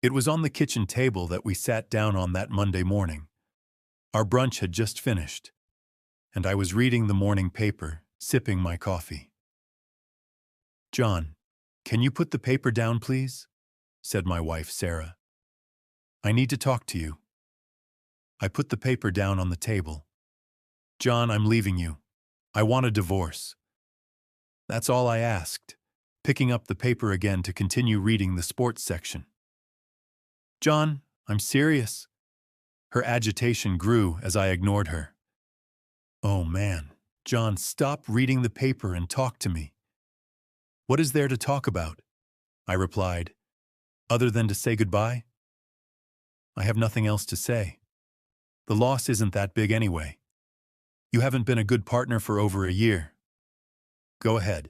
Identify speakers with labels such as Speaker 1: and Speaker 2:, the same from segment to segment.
Speaker 1: It was on the kitchen table that we sat down on that Monday morning. Our brunch had just finished, and I was reading the morning paper, sipping my coffee. "John, can you put the paper down, please?" said my wife, Sarah. "I need to talk to you." I put the paper down on the table. "John, I'm leaving you. I want a divorce." That's all I asked, picking up the paper again to continue reading the sports section. "John, I'm serious." Her agitation grew as I ignored her. "Oh man, John, stop reading the paper and talk to me." "What is there to talk about?" I replied, "other than to say goodbye?" "I have nothing else to say. The loss isn't that big anyway. You haven't been a good partner for over a year. Go ahead."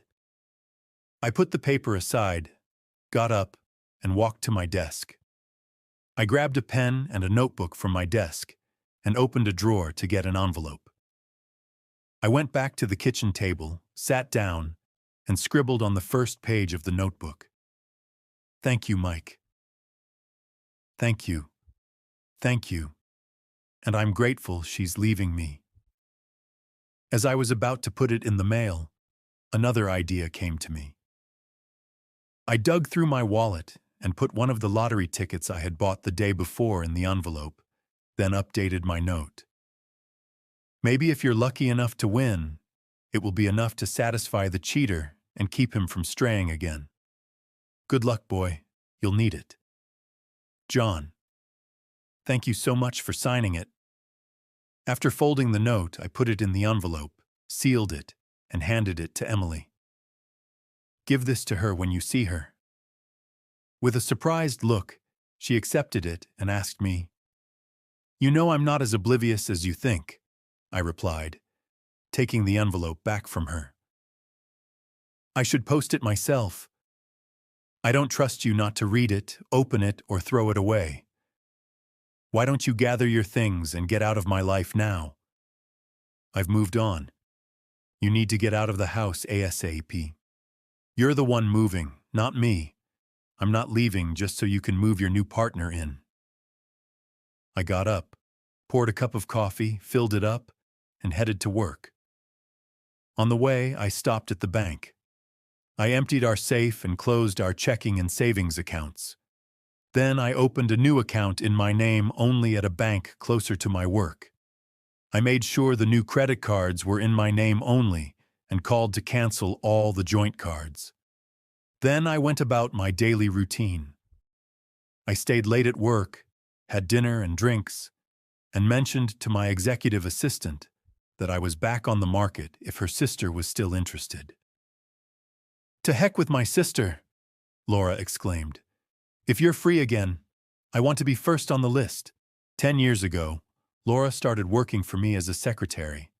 Speaker 1: I put the paper aside, got up, and walked to my desk. I grabbed a pen and a notebook from my desk and opened a drawer to get an envelope. I went back to the kitchen table, sat down, and scribbled on the first page of the notebook. "Thank you, Mike. Thank you. Thank you. And I'm grateful she's leaving me." As I was about to put it in the mail, another idea came to me. I dug through my wallet and put one of the lottery tickets I had bought the day before in the envelope, then updated my note. "Maybe if you're lucky enough to win, it will be enough to satisfy the cheater and keep him from straying again. Good luck, boy. You'll need it. John." Thank you so much for signing it. After folding the note, I put it in the envelope, sealed it, and handed it to Emily. "Give this to her when you see her." With a surprised look, she accepted it and asked me, "You know I'm not as oblivious as you think," I replied, taking the envelope back from her. "I should post it myself. I don't trust you not to read it, open it, or throw it away. Why don't you gather your things and get out of my life now? I've moved on. You need to get out of the house ASAP. You're the one moving, not me. I'm not leaving just so you can move your new partner in." I got up, poured a cup of coffee, filled it up, and headed to work. On the way, I stopped at the bank. I emptied our safe and closed our checking and savings accounts. Then I opened a new account in my name only at a bank closer to my work. I made sure the new credit cards were in my name only and called to cancel all the joint cards. Then I went about my daily routine. I stayed late at work, had dinner and drinks, and mentioned to my executive assistant that I was back on the market if her sister was still interested. "To heck with my sister," Laura exclaimed. "If you're free again, I want to be first on the list." 10 years ago, Laura started working for me as a secretary,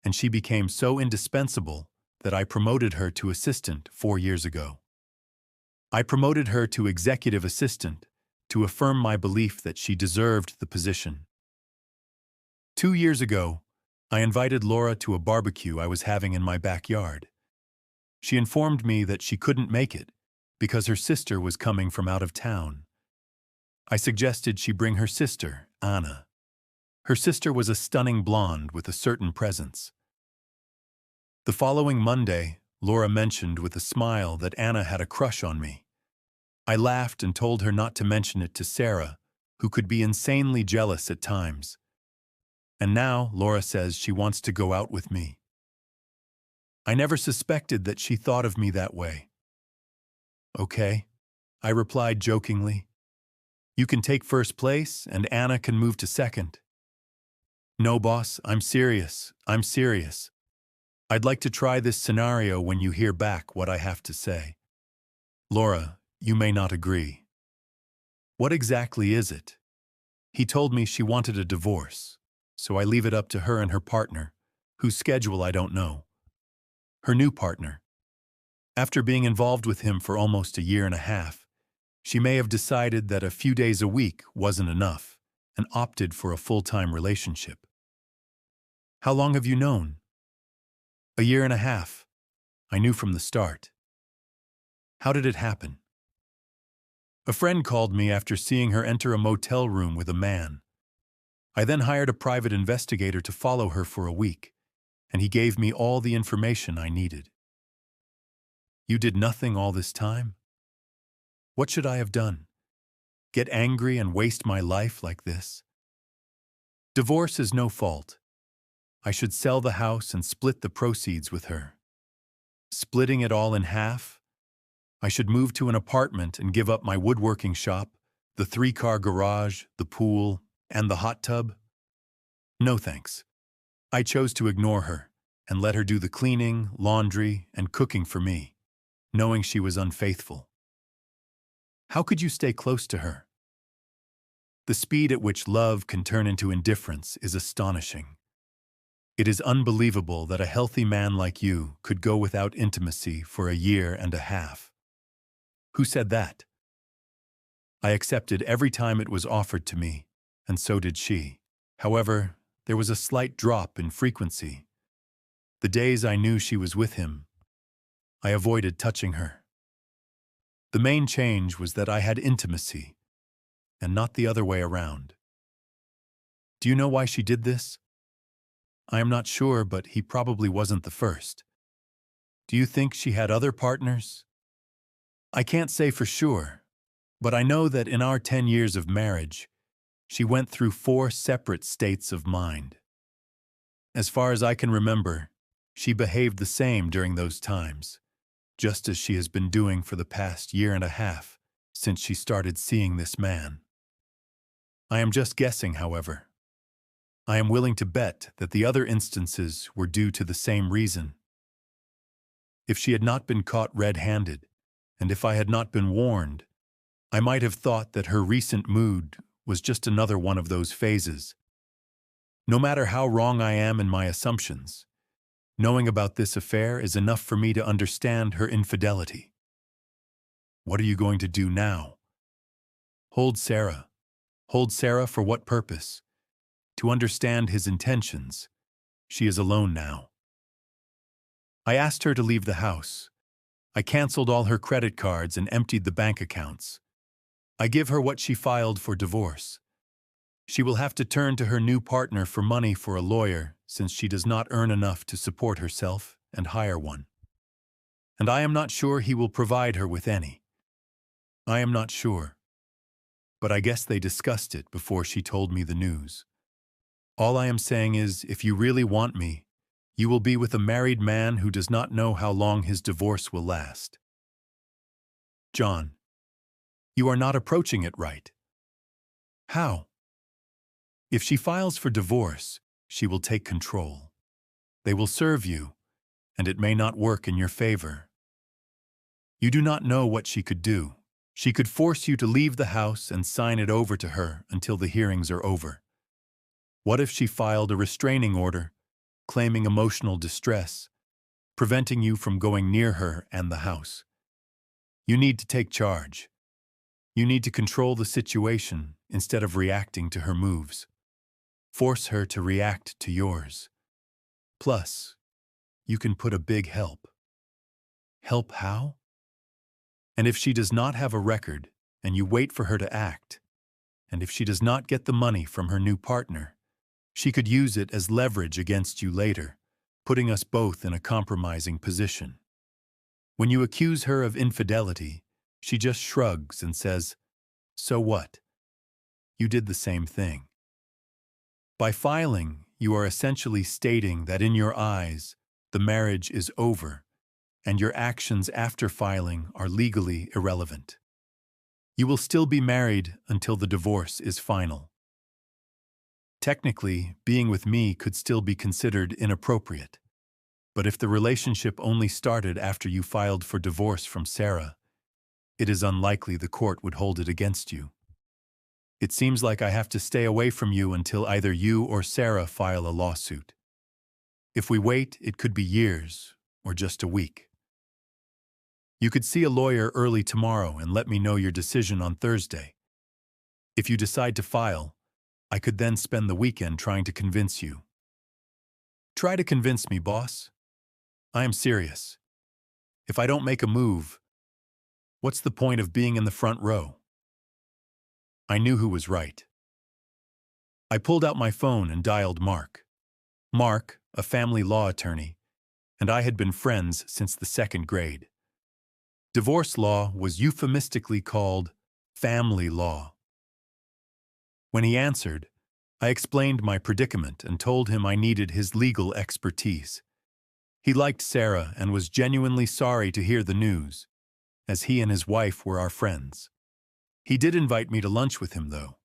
Speaker 1: and she became so indispensable that I promoted her to assistant 4 years ago. I promoted her to executive assistant to affirm my belief that she deserved the position. 2 years ago, I invited Laura to a barbecue I was having in my backyard. She informed me that she couldn't make it because her sister was coming from out of town. I suggested she bring her sister, Anna. Her sister was a stunning blonde with a certain presence. The following Monday, Laura mentioned with a smile that Anna had a crush on me. I laughed and told her not to mention it to Sarah, who could be insanely jealous at times. And now Laura says she wants to go out with me. I never suspected that she thought of me that way. "Okay," I replied jokingly. "You can take first place and Anna can move to second." "No, boss, I'm serious. I'm serious. I'd like to try this scenario when you hear back what I have to say." "Laura, you may not agree." "What exactly is it?" He told me she wanted a divorce, so I leave it up to her and her partner, whose schedule I don't know. Her new partner. After being involved with him for almost a year and a half, she may have decided that a few days a week wasn't enough and opted for a full-time relationship. "How long have you known?" "A year and a half. I knew from the start." "How did it happen?" A friend called me after seeing her enter a motel room with a man. I then hired a private investigator to follow her for a week, and he gave me all the information I needed. You did nothing all this time? What should I have done? Get angry and waste my life like this? Divorce is no fault. I should sell the house and split the proceeds with her. Splitting it all in half? I should move to an apartment and give up my woodworking shop, the 3-car garage, the pool, and the hot tub? No thanks. I chose to ignore her and let her do the cleaning, laundry, and cooking for me, knowing she was unfaithful. How could you stay close to her? The speed at which love can turn into indifference is astonishing. It is unbelievable that a healthy man like you could go without intimacy for a year and a half. Who said that? I accepted every time it was offered to me, and so did she. However, there was a slight drop in frequency. The days I knew she was with him, I avoided touching her. The main change was that I had intimacy, and not the other way around. Do you know why she did this? I am not sure, but he probably wasn't the first. Do you think she had other partners? I can't say for sure, but I know that in our 10 years of marriage, she went through 4 separate states of mind. As far as I can remember, she behaved the same during those times, just as she has been doing for the past year and a half since she started seeing this man. I am just guessing, however. I am willing to bet that the other instances were due to the same reason. If she had not been caught red-handed, and if I had not been warned, I might have thought that her recent mood was just another one of those phases. No matter how wrong I am in my assumptions, knowing about this affair is enough for me to understand her infidelity. What are you going to do now? Hold Sarah. Hold Sarah for what purpose? To understand his intentions. She is alone now. I asked her to leave the house. I canceled all her credit cards and emptied the bank accounts. I give her what she filed for divorce. She will have to turn to her new partner for money for a lawyer since she does not earn enough to support herself and hire one. And I am not sure he will provide her with any. I am not sure. But I guess they discussed it before she told me the news. All I am saying is, if you really want me, you will be with a married man who does not know how long his divorce will last. John, you are not approaching it right. How? If she files for divorce, she will take control. They will serve you, and it may not work in your favor. You do not know what she could do. She could force you to leave the house and sign it over to her until the hearings are over. What if she filed a restraining order, claiming emotional distress, preventing you from going near her and the house? You need to take charge. You need to control the situation instead of reacting to her moves. Force her to react to yours. Plus, you can put a big help. Help how? And if she does not have a record, and you wait for her to act, and if she does not get the money from her new partner, she could use it as leverage against you later, putting us both in a compromising position. When you accuse her of infidelity, she just shrugs and says, "So what? You did the same thing." By filing, you are essentially stating that in your eyes, the marriage is over, and your actions after filing are legally irrelevant. You will still be married until the divorce is final. Technically, being with me could still be considered inappropriate. But if the relationship only started after you filed for divorce from Sarah, it is unlikely the court would hold it against you. It seems like I have to stay away from you until either you or Sarah file a lawsuit. If we wait, it could be years or just a week. You could see a lawyer early tomorrow and let me know your decision on Thursday. If you decide to file, I could then spend the weekend trying to convince you. Try to convince me, boss. I am serious. If I don't make a move, what's the point of being in the front row? I knew who was right. I pulled out my phone and dialed Mark. Mark, a family law attorney, and I had been friends since the second grade. Divorce law was euphemistically called family law. When he answered, I explained my predicament and told him I needed his legal expertise. He liked Sarah and was genuinely sorry to hear the news, as he and his wife were our friends. He did invite me to lunch with him, though,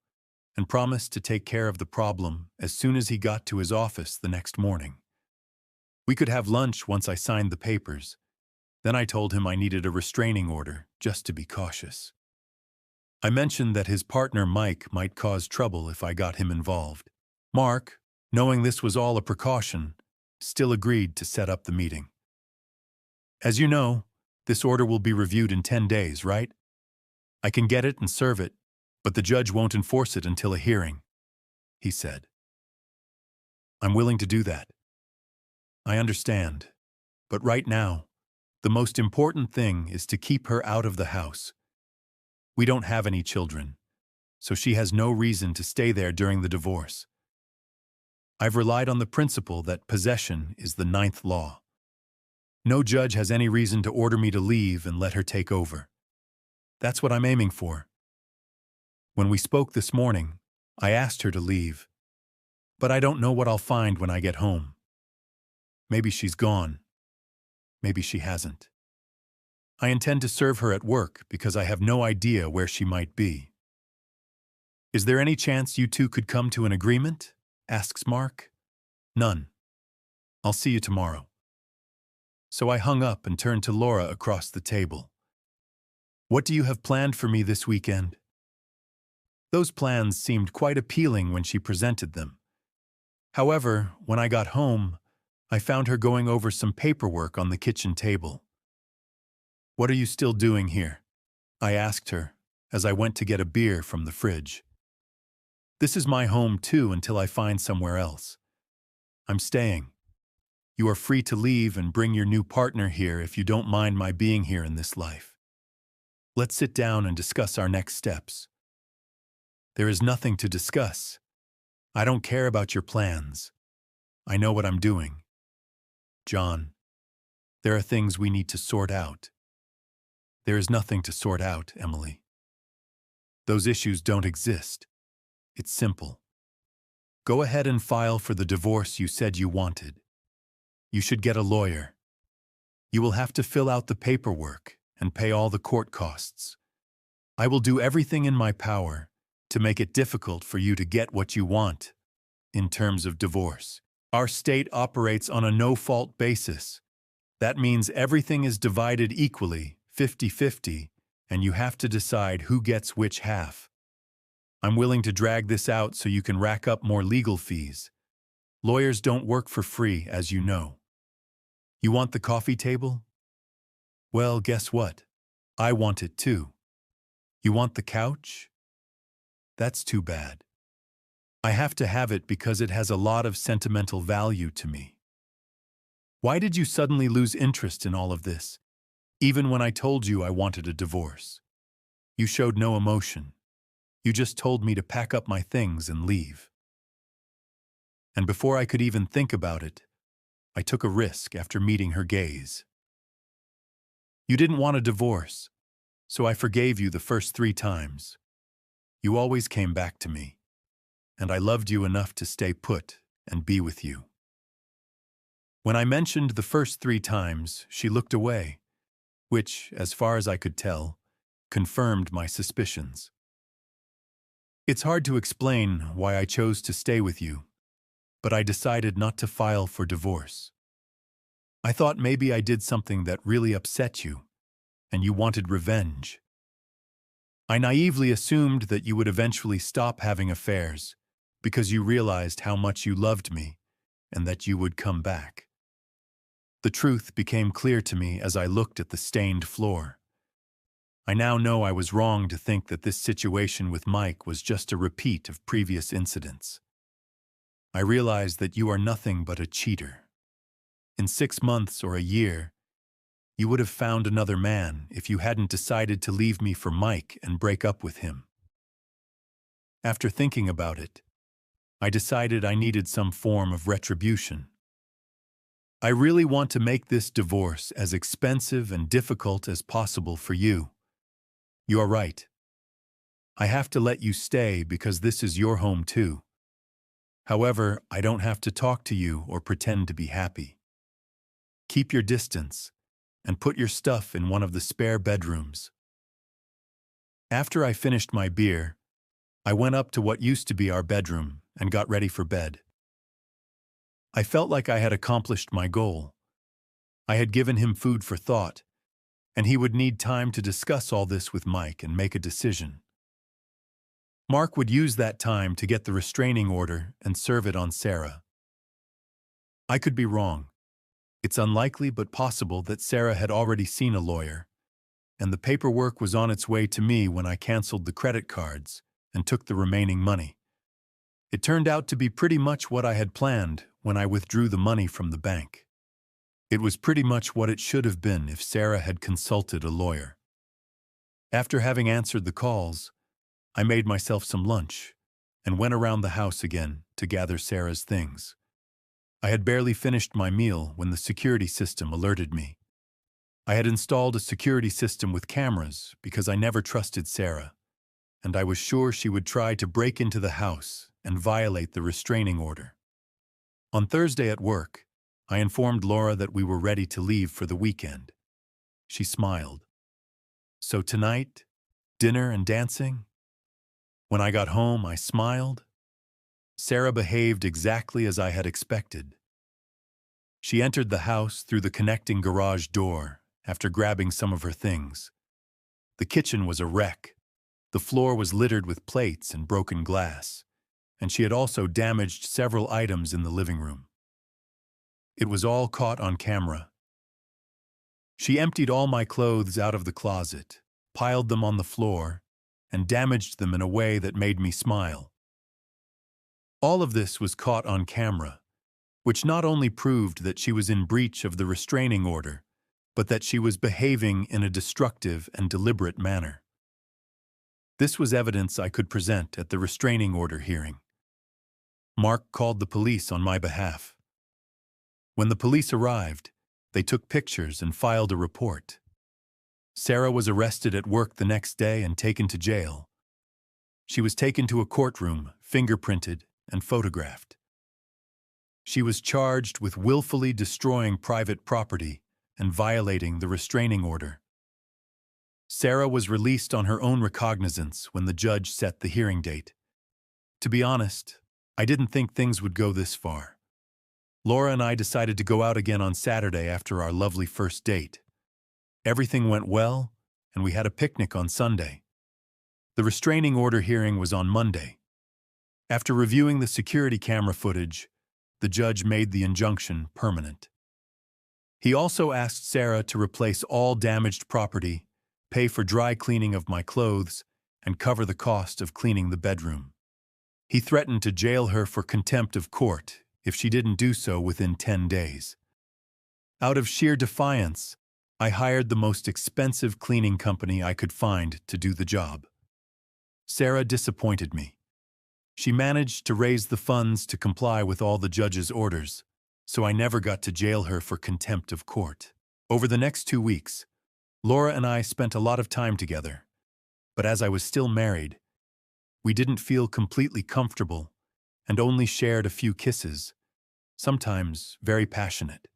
Speaker 1: and promised to take care of the problem as soon as he got to his office the next morning. We could have lunch once I signed the papers. Then I told him I needed a restraining order, just to be cautious. I mentioned that his partner Mike might cause trouble if I got him involved. Mark, knowing this was all a precaution, still agreed to set up the meeting. As you know, this order will be reviewed in 10 days, right? I can get it and serve it, but the judge won't enforce it until a hearing, he said. I'm willing to do that. I understand, but right now, the most important thing is to keep her out of the house. We don't have any children, so she has no reason to stay there during the divorce. I've relied on the principle that possession is the ninth law. No judge has any reason to order me to leave and let her take over. That's what I'm aiming for. When we spoke this morning, I asked her to leave, but I don't know what I'll find when I get home. Maybe she's gone. Maybe she hasn't. I intend to serve her at work because I have no idea where she might be. Is there any chance you two could come to an agreement? Asks Mark. None. I'll see you tomorrow. So I hung up and turned to Laura across the table. What do you have planned for me this weekend? Those plans seemed quite appealing when she presented them. However, when I got home, I found her going over some paperwork on the kitchen table. What are you still doing here? I asked her as I went to get a beer from the fridge. This is my home too until I find somewhere else. I'm staying. You are free to leave and bring your new partner here if you don't mind my being here in this life. Let's sit down and discuss our next steps. There is nothing to discuss. I don't care about your plans. I know what I'm doing. John, there are things we need to sort out. There is nothing to sort out, Emily. Those issues don't exist. It's simple. Go ahead and file for the divorce you said you wanted. You should get a lawyer. You will have to fill out the paperwork and pay all the court costs. I will do everything in my power to make it difficult for you to get what you want in terms of divorce. Our state operates on a no-fault basis. That means everything is divided equally, 50-50, and you have to decide who gets which half. I'm willing to drag this out so you can rack up more legal fees. Lawyers don't work for free, as you know. You want the coffee table? Well, guess what? I want it too. You want the couch? That's too bad. I have to have it because it has a lot of sentimental value to me. Why did you suddenly lose interest in all of this, even when I told you I wanted a divorce? You showed no emotion. You just told me to pack up my things and leave. And before I could even think about it, I took a risk after meeting her gaze. You didn't want a divorce, so I forgave you the first 3 times. You always came back to me, and I loved you enough to stay put and be with you. When I mentioned the first 3 times, she looked away, which, as far as I could tell, confirmed my suspicions. It's hard to explain why I chose to stay with you, but I decided not to file for divorce. I thought maybe I did something that really upset you, and you wanted revenge. I naively assumed that you would eventually stop having affairs because you realized how much you loved me and that you would come back. The truth became clear to me as I looked at the stained floor. I now know I was wrong to think that this situation with Mike was just a repeat of previous incidents. I realized that you are nothing but a cheater. In 6 months or a year, you would have found another man if you hadn't decided to leave me for Mike and break up with him. After thinking about it, I decided I needed some form of retribution. I really want to make this divorce as expensive and difficult as possible for you. You are right. I have to let you stay because this is your home too. However, I don't have to talk to you or pretend to be happy. Keep your distance and put your stuff in one of the spare bedrooms. After I finished my beer, I went up to what used to be our bedroom and got ready for bed. I felt like I had accomplished my goal. I had given him food for thought, and he would need time to discuss all this with Mike and make a decision. Mark would use that time to get the restraining order and serve it on Sarah. I could be wrong. It's unlikely but possible that Sarah had already seen a lawyer, and the paperwork was on its way to me when I canceled the credit cards and took the remaining money. It turned out to be pretty much what I had planned when I withdrew the money from the bank. It was pretty much what it should have been if Sarah had consulted a lawyer. After having answered the calls, I made myself some lunch and went around the house again to gather Sarah's things. I had barely finished my meal when the security system alerted me. I had installed a security system with cameras because I never trusted Sarah, and I was sure she would try to break into the house and violate the restraining order. On Thursday at work, I informed Laura that we were ready to leave for the weekend. She smiled. So tonight, dinner and dancing? When I got home, I smiled. Sarah behaved exactly as I had expected. She entered the house through the connecting garage door after grabbing some of her things. The kitchen was a wreck. The floor was littered with plates and broken glass, and she had also damaged several items in the living room. It was all caught on camera. She emptied all my clothes out of the closet, piled them on the floor, and damaged them in a way that made me smile. All of this was caught on camera, which not only proved that she was in breach of the restraining order, but that she was behaving in a destructive and deliberate manner. This was evidence I could present at the restraining order hearing. Mark called the police on my behalf. When the police arrived, they took pictures and filed a report. Sarah was arrested at work the next day and taken to jail. She was taken to a courtroom, fingerprinted, and photographed. She was charged with willfully destroying private property and violating the restraining order. Sarah was released on her own recognizance when the judge set the hearing date. To be honest, I didn't think things would go this far. Laura and I decided to go out again on Saturday after our lovely first date. Everything went well, and we had a picnic on Sunday. The restraining order hearing was on Monday. After reviewing the security camera footage, the judge made the injunction permanent. He also asked Sarah to replace all damaged property, pay for dry cleaning of my clothes, and cover the cost of cleaning the bedroom. He threatened to jail her for contempt of court if she didn't do so within 10 days. Out of sheer defiance, I hired the most expensive cleaning company I could find to do the job. Sarah disappointed me. She managed to raise the funds to comply with all the judge's orders, so I never got to jail her for contempt of court. Over the next 2 weeks, Laura and I spent a lot of time together, but as I was still married, we didn't feel completely comfortable and only shared a few kisses, sometimes very passionate.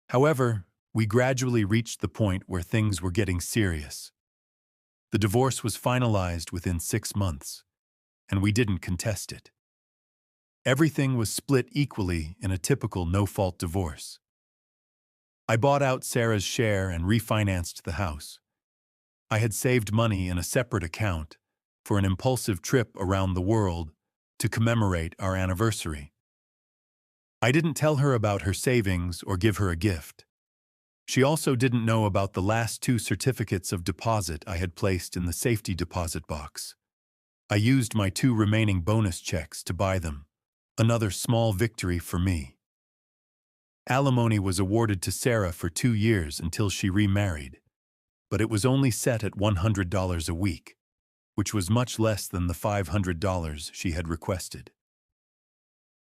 Speaker 1: However, we gradually reached the point where things were getting serious. The divorce was finalized within 6 months, and we didn't contest it. Everything was split equally in a typical no-fault divorce. I bought out Sarah's share and refinanced the house. I had saved money in a separate account for an impulsive trip around the world to commemorate our anniversary. I didn't tell her about her savings or give her a gift. She also didn't know about the last 2 certificates of deposit I had placed in the safety deposit box. I used my 2 remaining bonus checks to buy them, another small victory for me. Alimony was awarded to Sarah for 2 years until she remarried, but it was only set at $100 a week, which was much less than the $500 she had requested.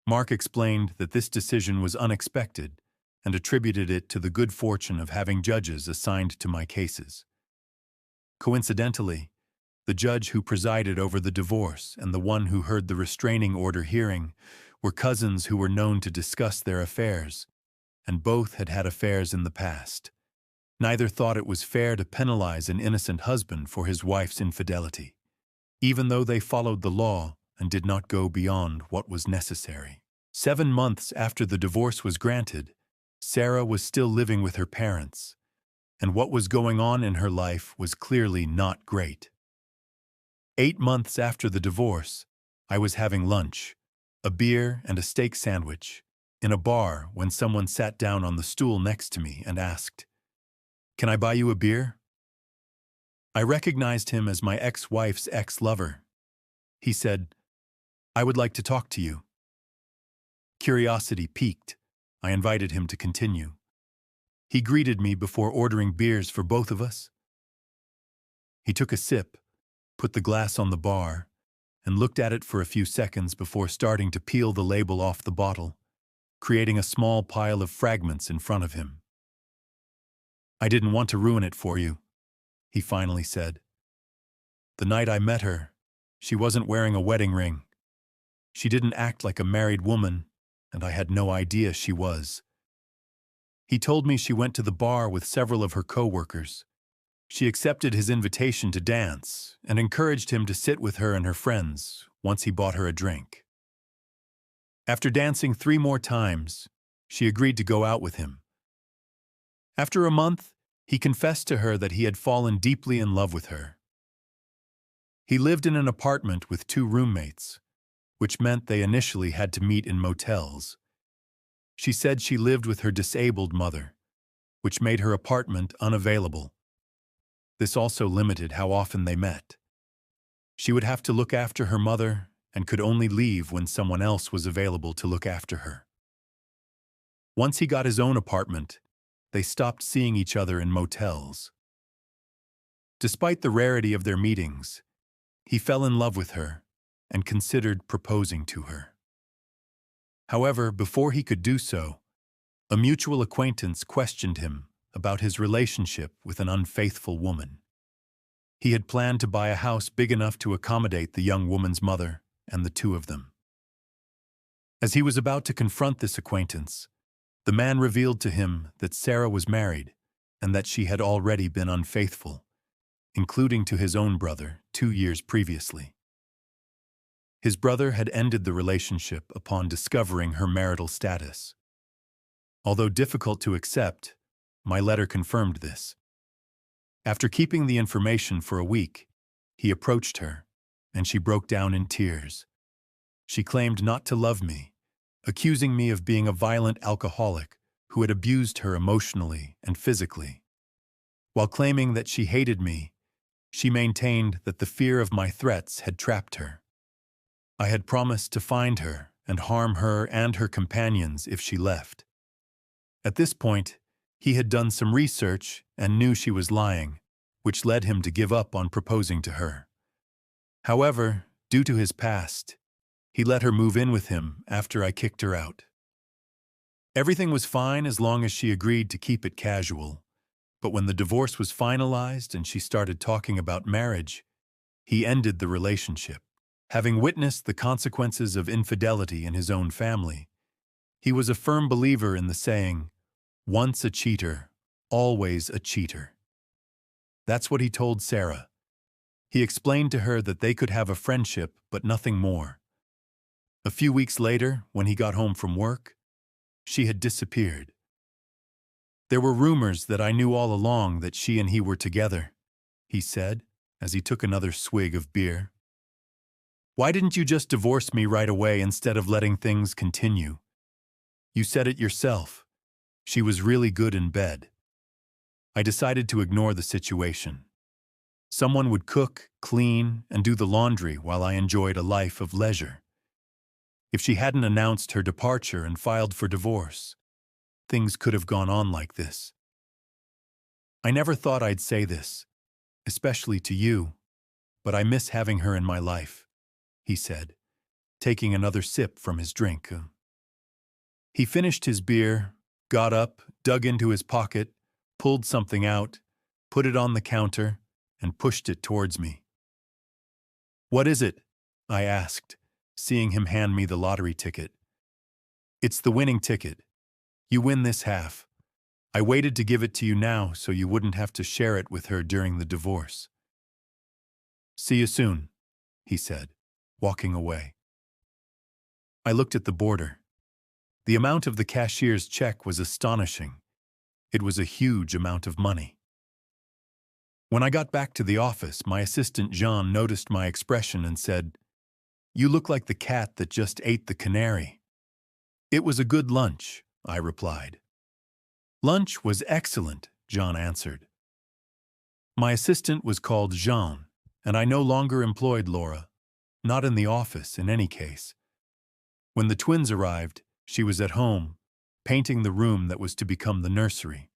Speaker 1: Mark explained that this decision was unexpected and attributed it to the good fortune of having judges assigned to my cases. Coincidentally, the judge who presided over the divorce and the one who heard the restraining order hearing were cousins who were known to discuss their affairs, and both had had affairs in the past. Neither thought it was fair to penalize an innocent husband for his wife's infidelity, even though they followed the law and did not go beyond what was necessary. 7 months after the divorce was granted, Sarah was still living with her parents, and what was going on in her life was clearly not great. 8 months after the divorce, I was having lunch, a beer and a steak sandwich, in a bar when someone sat down on the stool next to me and asked, "Can I buy you a beer?" I recognized him as my ex-wife's ex-lover. He said, "I would like to talk to you." Curiosity piqued. I invited him to continue. He greeted me before ordering beers for both of us. He took a sip, put the glass on the bar, and looked at it for a few seconds before starting to peel the label off the bottle, creating a small pile of fragments in front of him. "I didn't want to ruin it for you," he finally said. "The night I met her, she wasn't wearing a wedding ring. She didn't act like a married woman, and I had no idea she was." He told me she went to the bar with several of her co-workers. She accepted his invitation to dance and encouraged him to sit with her and her friends once he bought her a drink. After dancing 3 more times, she agreed to go out with him. After a month, he confessed to her that he had fallen deeply in love with her. He lived in an apartment with 2 roommates, which meant they initially had to meet in motels. She said she lived with her disabled mother, which made her apartment unavailable. This also limited how often they met. She would have to look after her mother and could only leave when someone else was available to look after her. Once he got his own apartment, they stopped seeing each other in motels. Despite the rarity of their meetings, he fell in love with her and considered proposing to her. However, before he could do so, a mutual acquaintance questioned him about his relationship with an unfaithful woman. He had planned to buy a house big enough to accommodate the young woman's mother and the 2 of them. As he was about to confront this acquaintance, the man revealed to him that Sarah was married and that she had already been unfaithful, including to his own brother 2 years previously. His brother had ended the relationship upon discovering her marital status. Although difficult to accept, my letter confirmed this. After keeping the information for a week, he approached her, and she broke down in tears. She claimed not to love me, accusing me of being a violent alcoholic who had abused her emotionally and physically. While claiming that she hated me, she maintained that the fear of my threats had trapped her. I had promised to find her and harm her and her companions if she left. At this point, he had done some research and knew she was lying, which led him to give up on proposing to her. However, due to his past, he let her move in with him after I kicked her out. Everything was fine as long as she agreed to keep it casual, but when the divorce was finalized and she started talking about marriage, he ended the relationship. Having witnessed the consequences of infidelity in his own family, he was a firm believer in the saying, "Once a cheater, always a cheater." That's what he told Sarah. He explained to her that they could have a friendship, but nothing more. A few weeks later, when he got home from work, she had disappeared. "There were rumors that I knew all along that she and he were together," he said, as he took another swig of beer. "Why didn't you just divorce me right away instead of letting things continue? You said it yourself. She was really good in bed." I decided to ignore the situation. Someone would cook, clean, and do the laundry while I enjoyed a life of leisure. If she hadn't announced her departure and filed for divorce, things could have gone on like this. I never thought I'd say this, especially to you, but I miss having her in my life," he said, taking another sip from his drink. He finished his beer, got up, dug into his pocket, pulled something out, put it on the counter, and pushed it towards me. "What is it?" I asked, seeing him hand me the lottery ticket. "It's the winning ticket. You win this half. I waited to give it to you now so you wouldn't have to share it with her during the divorce." "See you soon," he said, walking away. I looked at the border. The amount of the cashier's check was astonishing. It was a huge amount of money. When I got back to the office, my assistant Jean noticed my expression and said, "You look like the cat that just ate the canary." "It was a good lunch," I replied. "Lunch was excellent," Jean answered. My assistant was called Jean, and I no longer employed Laura, not in the office in any case. When the twins arrived, she was at home, painting the room that was to become the nursery.